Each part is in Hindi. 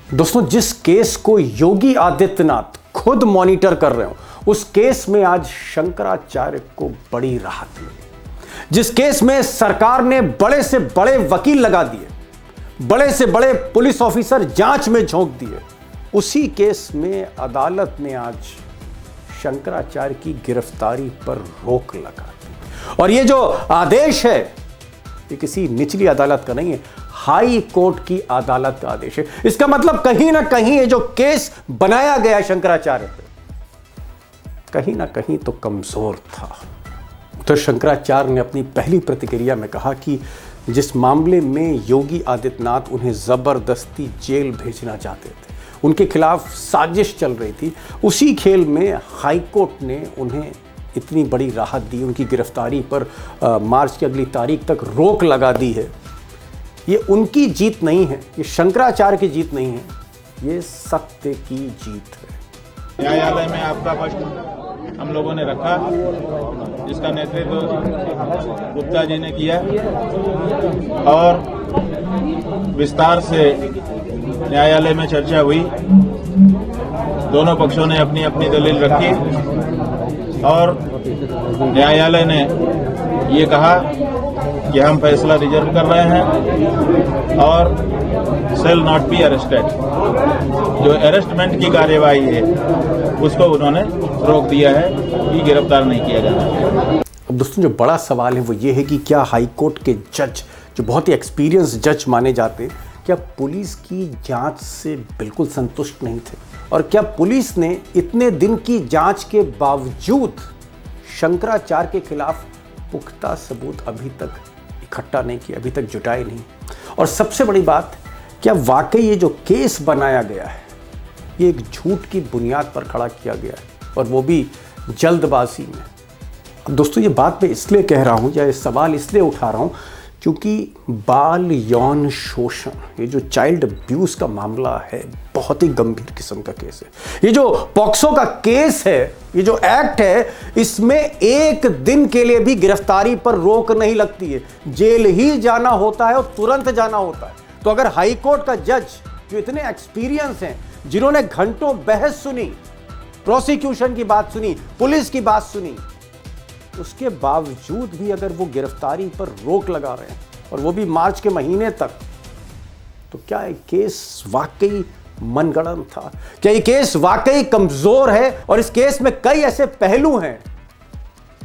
दोस्तों, जिस केस को योगी आदित्यनाथ खुद मॉनिटर कर रहे हो, उस केस में आज शंकराचार्य को बड़ी राहत मिली। जिस केस में सरकार ने बड़े से बड़े वकील लगा दिए, बड़े से बड़े पुलिस ऑफिसर जांच में झोंक दिए, उसी केस में अदालत ने आज शंकराचार्य की गिरफ्तारी पर रोक लगा दी। और ये जो आदेश है, ये किसी निचली अदालत का नहीं है, हाई कोर्ट की अदालत का आदेश है। इसका मतलब कहीं ना कहीं ये जो केस बनाया गया शंकराचार्य पे, कहीं ना कहीं तो कमजोर था। तो शंकराचार्य ने अपनी पहली प्रतिक्रिया में कहा कि जिस मामले में योगी आदित्यनाथ उन्हें जबरदस्ती जेल भेजना चाहते थे, उनके खिलाफ साजिश चल रही थी, उसी खेल में हाईकोर्ट ने उन्हें इतनी बड़ी राहत दी, उनकी गिरफ्तारी पर मार्च की अगली तारीख तक रोक लगा दी है। ये उनकी जीत नहीं है, ये शंकराचार्य की जीत नहीं है, ये सत्य की जीत है। न्यायालय में आपका प्रश्न हम लोगों ने रखा, जिसका नेतृत्व गुप्ता जी ने किया और विस्तार से न्यायालय में चर्चा हुई। दोनों पक्षों ने अपनी अपनी दलील रखी और न्यायालय ने ये कहा कि हम फैसला रिजर्व कर रहे हैं और शेल नॉट बी अरेस्टेड, जो अरेस्टमेंट की कार्यवाही है उसको उन्होंने रोक दिया है कि गिरफ्तार नहीं किया जाना। अब दोस्तों, जो बड़ा सवाल है वो ये है कि क्या हाईकोर्ट के जज, जो बहुत ही एक्सपीरियंस जज माने जाते हैं, क्या पुलिस की जांच से बिल्कुल संतुष्ट नहीं थे? और क्या पुलिस ने इतने दिन की जांच के बावजूद शंकराचार्य के खिलाफ पुख्ता सबूत अभी तक इकट्ठा नहीं किया, अभी तक जुटाए नहीं? और सबसे बड़ी बात, क्या वाकई ये जो केस बनाया गया है, ये एक झूठ की बुनियाद पर खड़ा किया गया है, और वो भी जल्दबाजी में? अब दोस्तों, ये बात मैं इसलिए कह रहा हूँ या ये सवाल इसलिए उठा रहा हूँ क्योंकि बाल यौन शोषण, ये जो चाइल्ड अब्यूज का मामला है, बहुत ही गंभीर किस्म का केस है। ये जो पॉक्सो का केस है, ये जो एक्ट है, इसमें एक दिन के लिए भी गिरफ्तारी पर रोक नहीं लगती है, जेल ही जाना होता है और तुरंत जाना होता है। तो अगर हाईकोर्ट का जज, जो इतने एक्सपीरियंस हैं, जिन्होंने घंटों बहस सुनी, प्रोसिक्यूशन की बात सुनी, पुलिस की बात सुनी, उसके बावजूद भी अगर वो गिरफ्तारी पर रोक लगा रहे हैं, और वो भी मार्च के महीने तक, तो क्या ये केस वाकई मनगढ़ंत था? क्या ये केस वाकई कमजोर है? और इस केस में कई ऐसे पहलू हैं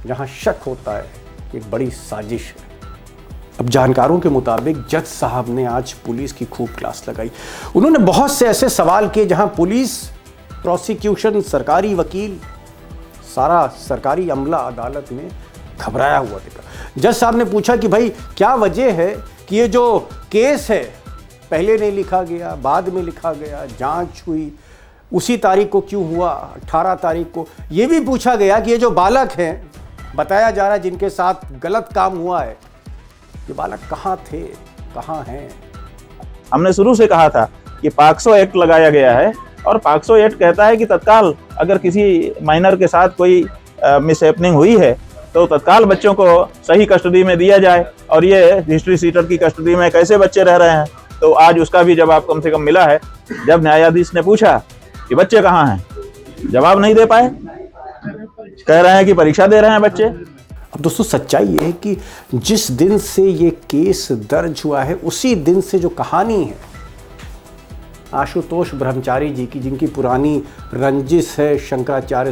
जहां शक होता है कि एक बड़ी साजिश है। अब जानकारों के मुताबिक जज साहब ने आज पुलिस की खूब क्लास लगाई। उन्होंने बहुत से ऐसे सवाल किए जहां पुलिस, प्रोसिक्यूशन, सरकारी वकील, सारा सरकारी अमला अदालत में घबराया हुआ दिखा। जज साहब ने पूछा कि भाई, क्या वजह है कि ये जो केस है पहले नहीं लिखा गया, बाद में लिखा गया, जांच हुई, उसी तारीख को क्यों हुआ, 18 तारीख को? ये भी पूछा गया कि ये जो बालक हैं, बताया जा रहा है जिनके साथ गलत काम हुआ है, ये बालक कहाँ थे, कहाँ हैं? हमने शुरू से कहा था कि पॉक्सो एक्ट लगाया गया है और पॉक्सो एक्ट कहता है कि तत्काल अगर किसी माइनर के साथ कोई मिसहैपनिंग हुई है तो तत्काल बच्चों को सही कस्टडी में दिया जाए। और ये हिस्ट्री सीटर की कस्टडी में कैसे बच्चे रह रहे हैं, तो आज उसका भी जवाब कम से कम मिला है। जब न्यायाधीश ने पूछा कि बच्चे कहाँ हैं, जवाब नहीं दे पाए, कह रहे हैं कि परीक्षा दे रहे हैं बच्चे। अब दोस्तों, सच्चाई ये है कि जिस दिन से ये केस दर्ज हुआ है, उसी दिन से जो कहानी है आशुतोष ब्रह्मचारी जी की, जिनकी पुरानी रंजिश है शंकराचार्य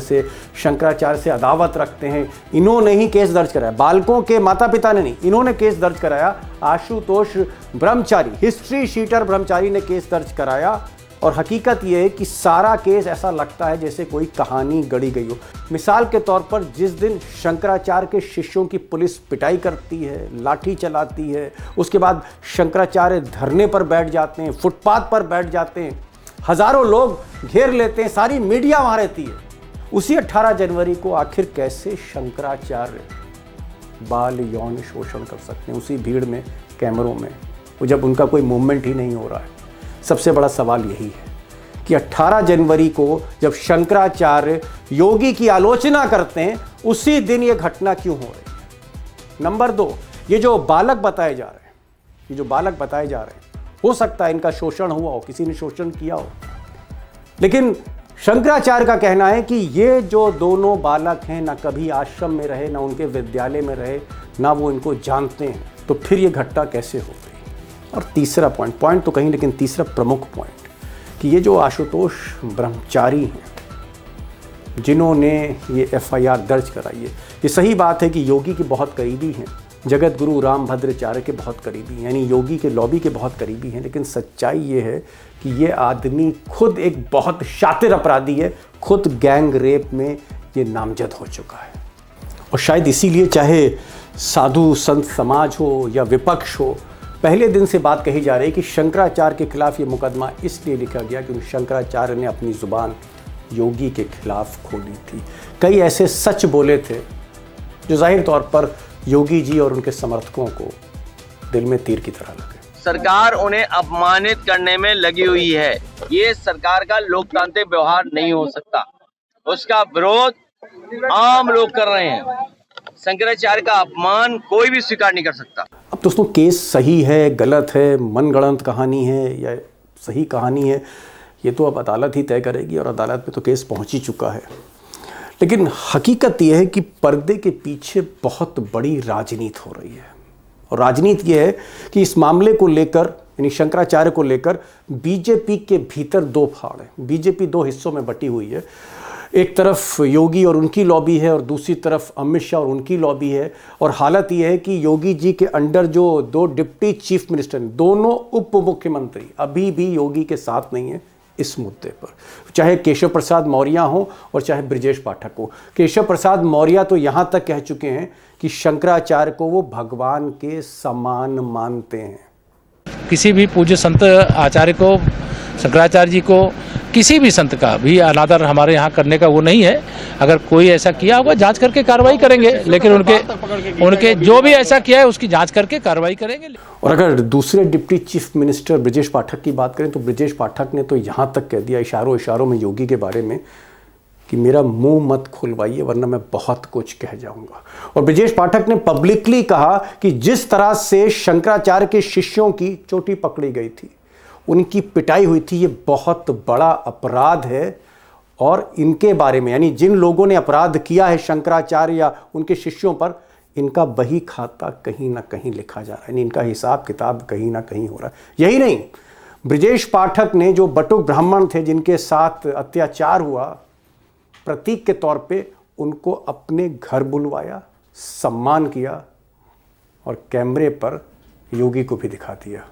से अदावत रखते हैं, इन्होंने ही केस दर्ज कराया। बालकों के माता पिता ने नहीं, इन्होंने केस दर्ज कराया। आशुतोष ब्रह्मचारी, हिस्ट्री शीटर ब्रह्मचारी ने केस दर्ज कराया। और हकीकत यह है कि सारा केस ऐसा लगता है जैसे कोई कहानी गढ़ी गई हो। मिसाल के तौर पर, जिस दिन शंकराचार्य के शिष्यों की पुलिस पिटाई करती है, लाठी चलाती है, उसके बाद शंकराचार्य धरने पर बैठ जाते हैं, फुटपाथ पर बैठ जाते हैं, हजारों लोग घेर लेते हैं, सारी मीडिया वहां रहती है, उसी 18 जनवरी को आखिर कैसे शंकराचार्य बाल यौन शोषण कर सकते हैं उसी भीड़ में, कैमरों में, जब उनका कोई मूवमेंट ही नहीं हो रहा है? सबसे बड़ा सवाल यही है कि 18 जनवरी को जब शंकराचार्य योगी की आलोचना करते हैं, उसी दिन ये घटना क्यों हो रही है? नंबर 2, ये जो बालक बताए जा रहे हैं, हो सकता है इनका शोषण हुआ हो, किसी ने शोषण किया हो, लेकिन शंकराचार्य का कहना है कि ये जो दोनों बालक हैं ना कभी आश्रम में रहे, ना उनके विद्यालय में रहे, ना वो इनको जानते हैं, तो फिर ये घटना कैसे हो गई। और तीसरा पॉइंट तो कहीं, लेकिन तीसरा प्रमुख पॉइंट कि ये जो आशुतोष ब्रह्मचारी हैं जिन्होंने ये FIR दर्ज कराई है, ये सही बात है कि योगी के बहुत करीबी हैं, जगत गुरु रामभद्राचार्य के बहुत करीबी, यानी योगी के लॉबी के बहुत करीबी हैं, लेकिन सच्चाई ये है कि ये आदमी खुद एक बहुत शातिर अपराधी है, खुद गैंग रेप में ये नामजद हो चुका है। और शायद इसीलिए चाहे साधु संत समाज हो या विपक्ष हो, पहले दिन से बात कही जा रही है कि शंकराचार्य के खिलाफ ये मुकदमा इसलिए लिखा गया क्योंकि शंकराचार्य ने अपनी ज़ुबान योगी के खिलाफ खोली थी। कई ऐसे सच बोले थे जो जाहिर तौर पर योगी जी और उनके समर्थकों को दिल में तीर की तरह लगे। सरकार उन्हें अपमानित करने में लगी हुई है। ये सरकार का लोकतांत्रिक व्यवहार नहीं हो सकता। उसका विरोध आम लोग कर रहे हैं। शंकराचार्य का अपमान कोई भी स्वीकार नहीं कर सकता। अब दोस्तों, केस सही है, गलत है, मनगढ़ंत कहानी है या सही कहानी है, ये तो अब अदालत ही तय करेगी और अदालत में तो केस पहुंच ही चुका है। लेकिन हकीकत यह है कि पर्दे के पीछे बहुत बड़ी राजनीति हो रही है। और राजनीति यह है कि इस मामले को लेकर, यानी शंकराचार्य को लेकर, बीजेपी के भीतर दो फाड़ हैं। बीजेपी दो हिस्सों में बटी हुई है। एक तरफ योगी और उनकी लॉबी है और दूसरी तरफ अमित शाह और उनकी लॉबी है। और हालत यह है कि योगी जी के अंडर जो दो डिप्टी चीफ मिनिस्टर, दोनों उप मुख्यमंत्री अभी भी योगी के साथ नहीं है इस मुद्दे पर, चाहे केशव प्रसाद मौर्य हो और चाहे ब्रजेश पाठक हो। केशव प्रसाद मौर्य तो यहाँ तक कह चुके हैं कि शंकराचार्य को वो भगवान के समान मानते हैं। किसी भी पूज्य संत आचार्य को, शंकराचार्य जी को, किसी भी संत का भी अनादर हमारे यहाँ करने का वो नहीं है। अगर कोई ऐसा किया होगा जांच करके कार्रवाई करेंगे, लेकिन उनके जो भी ऐसा किया है उसकी जांच करके कार्रवाई करेंगे। और अगर दूसरे deputy chief minister Brajesh Pathak की बात करें तो ब्रजेश पाठक ने तो यहाँ तक कह दिया इशारों में योगी के बारे में कि मेरा मुंह मत खुलवाइए वरना मैं बहुत कुछ कह जाऊंगा। और ब्रजेश पाठक ने पब्लिकली कहा कि जिस तरह से शंकराचार्य के शिष्यों की चोटी पकड़ी गई थी, उनकी पिटाई हुई थी, ये बहुत बड़ा अपराध है। और इनके बारे में, यानी जिन लोगों ने अपराध किया है शंकराचार्य या उनके शिष्यों पर, इनका बही खाता कहीं ना कहीं लिखा जा रहा है, यानी इनका हिसाब किताब कहीं ना कहीं हो रहा है। यही नहीं, ब्रजेश पाठक ने जो बटुक ब्राह्मण थे जिनके साथ अत्याचार हुआ, प्रतीक के तौर पे उनको अपने घर बुलवाया, सम्मान किया और कैमरे पर योगी को भी दिखा दिया।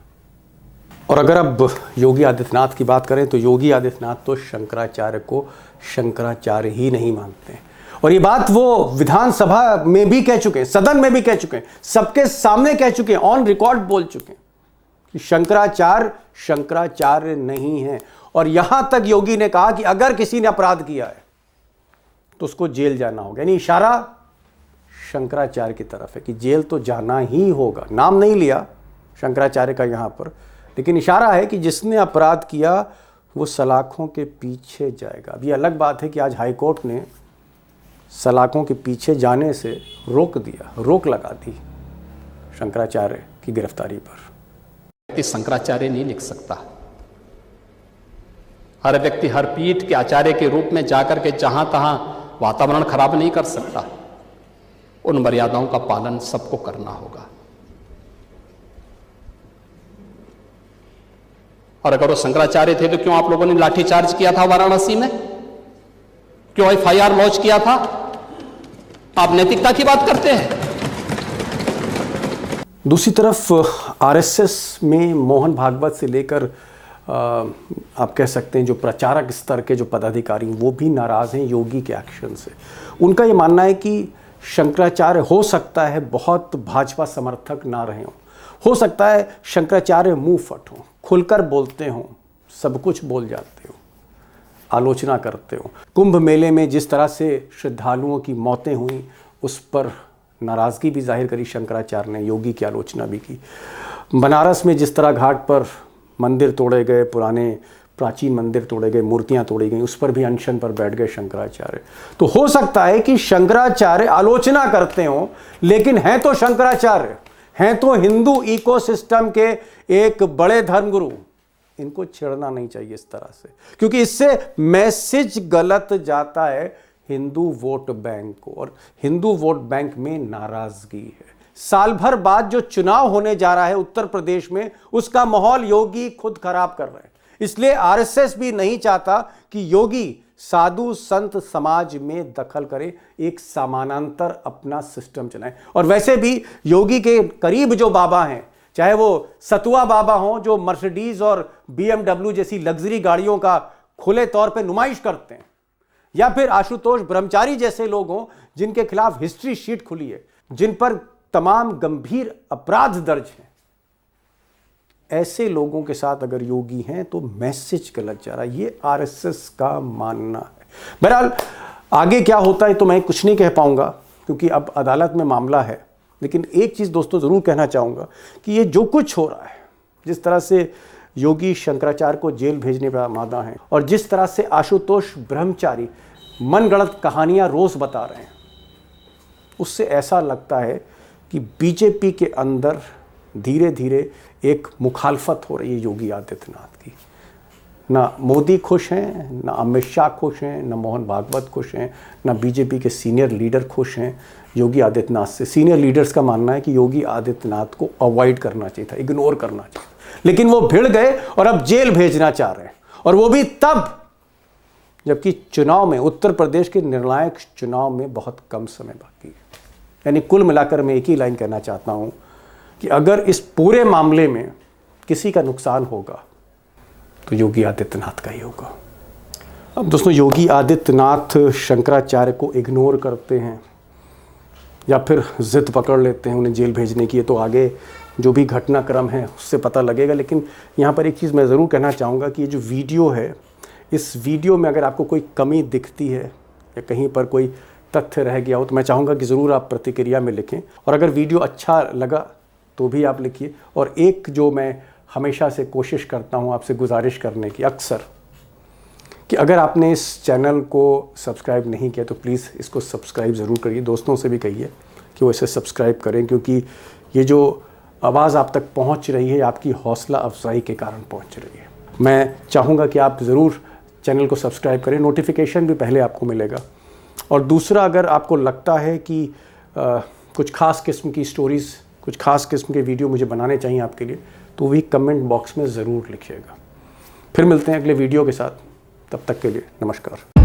और अगर अब योगी आदित्यनाथ की बात करें तो योगी आदित्यनाथ तो शंकराचार्य को शंकराचार्य ही नहीं मानते। और ये बात वो विधानसभा में भी कह चुके हैं, सदन में भी कह चुके हैं, सबके सामने कह चुके हैं, ऑन रिकॉर्ड बोल चुके हैं कि शंकराचार्य नहीं है। और यहां तक योगी ने कहा कि अगर किसी ने अपराध किया है तो उसको जेल जाना होगा, यानी इशारा शंकराचार्य की तरफ है कि जेल तो जाना ही होगा। नाम नहीं लिया शंकराचार्य का यहां पर, लेकिन इशारा है कि जिसने अपराध किया वो सलाखों के पीछे जाएगा। अब ये अलग बात है कि आज हाईकोर्ट ने सलाखों के पीछे जाने से रोक लगा दी शंकराचार्य की गिरफ्तारी पर। शंकराचार्य नहीं लिख सकता। हर व्यक्ति हर पीठ के आचार्य के रूप में जाकर के जहां तहां वातावरण खराब नहीं कर सकता। उन मर्यादाओं का पालन सबको करना होगा। और अगर वो शंकराचार्य थे तो क्यों आप लोगों ने लाठीचार्ज किया था वाराणसी में? क्यों FIR लॉन्च किया था? आप नैतिकता की बात करते हैं। दूसरी तरफ RSS में मोहन भागवत से लेकर आप कह सकते हैं जो प्रचारक स्तर के जो पदाधिकारी, वो भी नाराज़ हैं योगी के एक्शन से। उनका ये मानना है कि शंकराचार्य हो सकता है बहुत भाजपा समर्थक ना रहे हों, हो सकता है शंकराचार्य मुंह फट हों, खुलकर बोलते हों, सब कुछ बोल जाते हो, आलोचना करते हो। कुंभ मेले में जिस तरह से श्रद्धालुओं की मौतें हुई उस पर नाराज़गी भी जाहिर करी शंकराचार्य ने, योगी की आलोचना भी की। बनारस में जिस तरह घाट पर मंदिर तोड़े गए, पुराने प्राचीन मंदिर तोड़े गए, मूर्तियां तोड़ी गई, उस पर भी अनशन पर बैठ गए शंकराचार्य। तो हो सकता है कि शंकराचार्य आलोचना करते हों, लेकिन हैं तो शंकराचार्य, हैं तो हिंदू इकोसिस्टम के एक बड़े धर्मगुरु। इनको छेड़ना नहीं चाहिए इस तरह से, क्योंकि इससे मैसेज गलत जाता है हिंदू वोट बैंक को, और हिंदू वोट बैंक में नाराजगी है। साल भर बाद जो चुनाव होने जा रहा है उत्तर प्रदेश में, उसका माहौल योगी खुद खराब कर रहे हैं। इसलिए आरएसएस भी नहीं चाहता कि योगी साधु संत समाज में दखल करे, एक समानांतर अपना सिस्टम चलाए। और वैसे भी योगी के करीब जो बाबा हैं, चाहे वो सतुआ बाबा हों जो मर्सिडीज और BMW जैसी लग्जरी गाड़ियों का खुले तौर पे नुमाइश करते हैं, या फिर आशुतोष ब्रह्मचारी जैसे लोग हों जिनके खिलाफ हिस्ट्री शीट खुली है, जिन पर तमाम गंभीर अपराध दर्ज हैं, ऐसे लोगों के साथ अगर योगी हैं तो मैसेज गलत जा रहा है, ये आरएसएस का मानना है। बहरहाल आगे क्या होता है तो मैं कुछ नहीं कह पाऊंगा, क्योंकि अब अदालत में मामला है। लेकिन एक चीज़ दोस्तों ज़रूर कहना चाहूँगा कि ये जो कुछ हो रहा है, जिस तरह से योगी शंकराचार्य को जेल भेजने पर आमादा हैं, और जिस तरह से आशुतोष ब्रह्मचारी मनगढ़ंत कहानियाँ रोज़ बता रहे हैं, उससे ऐसा लगता है कि बीजेपी के अंदर धीरे धीरे एक मुखालफत हो रही है योगी आदित्यनाथ की। ना मोदी खुश हैं, ना अमित शाह खुश हैं, ना मोहन भागवत खुश हैं, ना बीजेपी के सीनियर लीडर खुश हैं योगी आदित्यनाथ से। सीनियर लीडर्स का मानना है कि योगी आदित्यनाथ को अवॉइड करना चाहिए था, इग्नोर करना चाहिए था, लेकिन वो भिड़ गए और अब जेल भेजना चाह रहे हैं, और वो भी तब जबकि चुनाव में, उत्तर प्रदेश के निर्णायक चुनाव में बहुत कम समय बाकी है। यानी कुल मिलाकर मैं एक ही लाइन कहना चाहता हूं कि अगर इस पूरे मामले में किसी का नुकसान होगा तो योगी आदित्यनाथ का ही होगा। अब दोस्तों, योगी आदित्यनाथ शंकराचार्य को इग्नोर करते हैं या फिर जिद पकड़ लेते हैं उन्हें जेल भेजने की, तो आगे जो भी घटनाक्रम है उससे पता लगेगा। लेकिन यहाँ पर एक चीज़ मैं ज़रूर कहना चाहूँगा कि ये जो वीडियो है, इस वीडियो में अगर आपको कोई कमी दिखती है या कहीं पर कोई तथ्य रह गया हो तो मैं चाहूँगा कि ज़रूर आप प्रतिक्रिया में लिखें, और अगर वीडियो अच्छा लगा तो भी आप लिखिए। और एक जो मैं हमेशा से कोशिश करता हूँ आपसे गुजारिश करने की अक्सर, कि अगर आपने इस चैनल को सब्सक्राइब नहीं किया तो प्लीज़ इसको सब्सक्राइब ज़रूर करिए। दोस्तों से भी कहिए कि वो इसे सब्सक्राइब करें, क्योंकि ये जो आवाज़ आप तक पहुँच रही है आपकी हौसला अफजाई के कारण पहुँच रही है। मैं चाहूँगा कि आप ज़रूर चैनल को सब्सक्राइब करें, नोटिफिकेशन भी पहले आपको मिलेगा। और दूसरा, अगर आपको लगता है कि कुछ ख़ास किस्म की स्टोरीज़, कुछ ख़ास किस्म के वीडियो मुझे बनाने चाहिए आपके लिए, तो भी कमेंट बॉक्स में ज़रूर लिखिएगा। फिर मिलते हैं अगले वीडियो के साथ, तब तक के लिए नमस्कार।